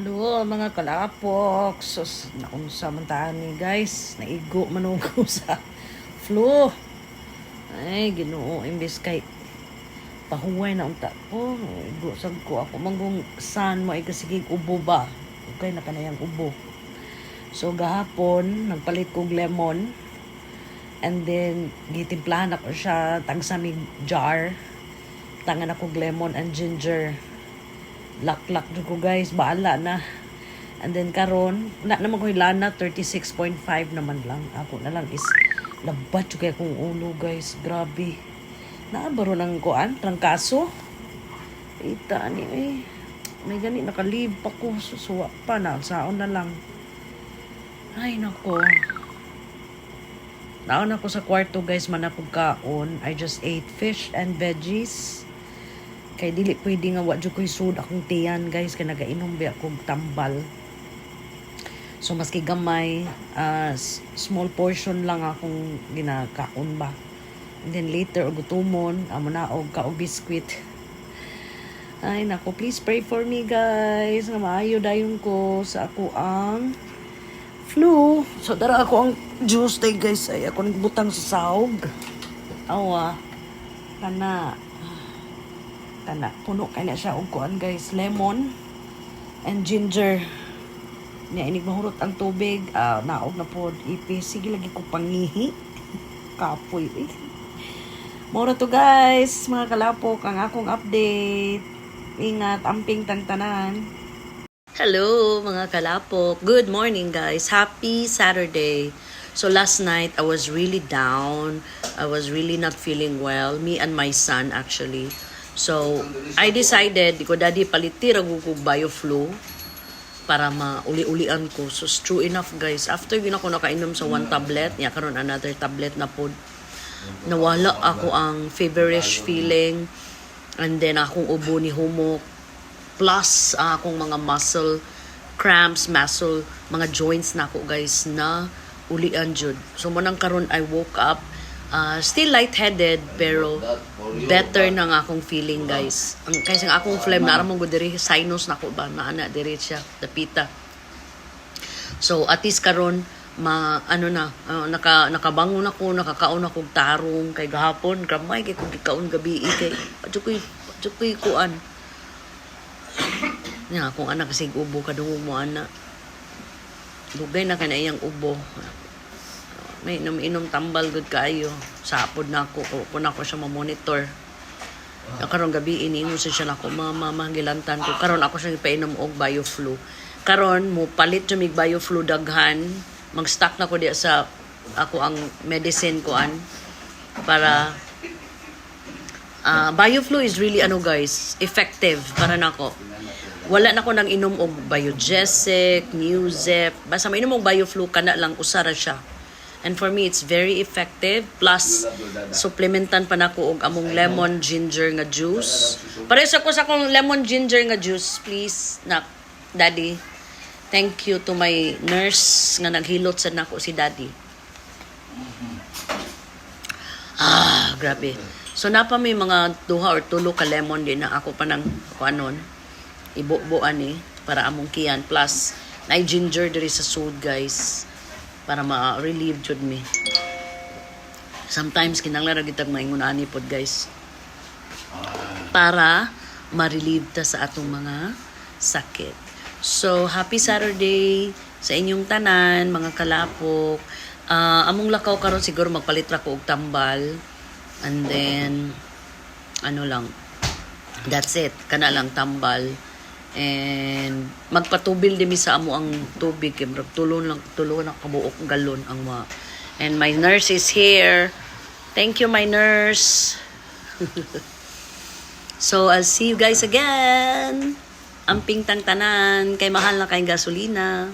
Hello mga kalapok. Sus, naunsa man tani guys. Naigo manugo sa flu. Ay, Ginoo imbes kay pahuway na unta ko. Igo sad ko ako manggong san mo ay kasigig ubo ba. Okay na kanayang ubo. So gahapon nagpalit kog lemon. And then gitimplahan ako siya tag sa mig jar. Tangan ako lemon and ginger. Laklak jud ko guys, baala na. And then karon, na naman ko hilana 36.5 naman lang. Ako na lang is labat jud kay akong ulo guys. Grabe. Naabaro ng kuan, trangkaso. Ita ni may gani nakalib pa ko susuwa pa na saon na lang. Ay nako. Naon ako sa kwarto guys, manapog kaon. I just ate fish and veggies. Kay dili pwede nga wa jud ko'y sud akong tiyan guys kay nagainom ba akong tambal. So maski gamay, small portion lang akong ginakaon ba. And then later og gutomon, amo na og kaog biskwit. Ay nako, please pray for me guys nga maayo dayon ko sa ako ang flu. So dara ako ang juice day guys ay ako nagbutang sa sahog. Awa. Kana puno kay na siya og kuan guys, lemon and ginger. Nya inig mahurot ang tubig, naog na pod ipis. Sige lagi ko pangihi. Kapoy eh. Mura to guys, mga kalapok ang akong update. Ingat, amping tang tanan. Hello mga kalapok. Good morning guys. Happy Saturday. So last night I was really down. I was really not feeling well. Me and my son actually. So, I decided, ko daddy palitir ang kong BioFlu para mauli-ulian ko. So, true enough guys, after yun ako nakainom sa one tablet, karon another tablet na po, nawala ako ang feverish feeling, and then akong ubo ni humok, plus akong mga muscle cramps, mga joints na ako guys, na ulian jud. So, manang karon I woke up, still lightheaded pero better na nga akong feeling guys. Kasi nga akong phlegm na aramong ko diri sinus na ko ba na ana diri siya dapita. So at least karon nakabangon ako, nakakaon ako og tarong kay gahapon gamay kay kog gikaon gabi kay adyo koy kuan. Nya akong anak kasi ubo kadungog mo ana. Dugay na kanayang ubo. May inom tambal good kaayo. Sapod na ako. Kung ako siya ma-monitor. Karong gabi iniingon siya nako mamagilantan ko. Karon ako siya ipainom og BioFlu. Karon mo palit jud mig BioFlu daghan. Mag-stock na ko diya sa ako ang medicine ko para BioFlu is really guys, effective para nako. Wala na ko nang inom og Biogesic, Newzep. Basta mainom og BioFlu kana lang usara siya. And for me, it's very effective. Plus, supplementan pa nako og among lemon ginger nga juice. Pares ako sa akong lemon ginger nga juice, please. Daddy. Thank you to my nurse nga naghilot sa nako si Daddy. Grabe. So, napa may mga 2 or 3 ka lemon din na ako pa nang ibo-boan para among kiyan. Plus, na ginger diri sa sud, guys. Para ma-relieve jud me. Sometimes kinahanglan ra gitag maingon-ani pod guys. Para ma-relieve ta sa atong mga sakit. So, happy Saturday sa inyong tanan, mga kalapok. Among lakaw karon siguro magpalit ra ko og tambal. And then that's it. Kana lang tambal. And magpatubil din mi sa amo ang tubig kay tulon na kabuok galon ang and my nurse is here. Thank you my nurse. So I'll see you guys again. Amping tang tanan kay mahal na kay gasolina.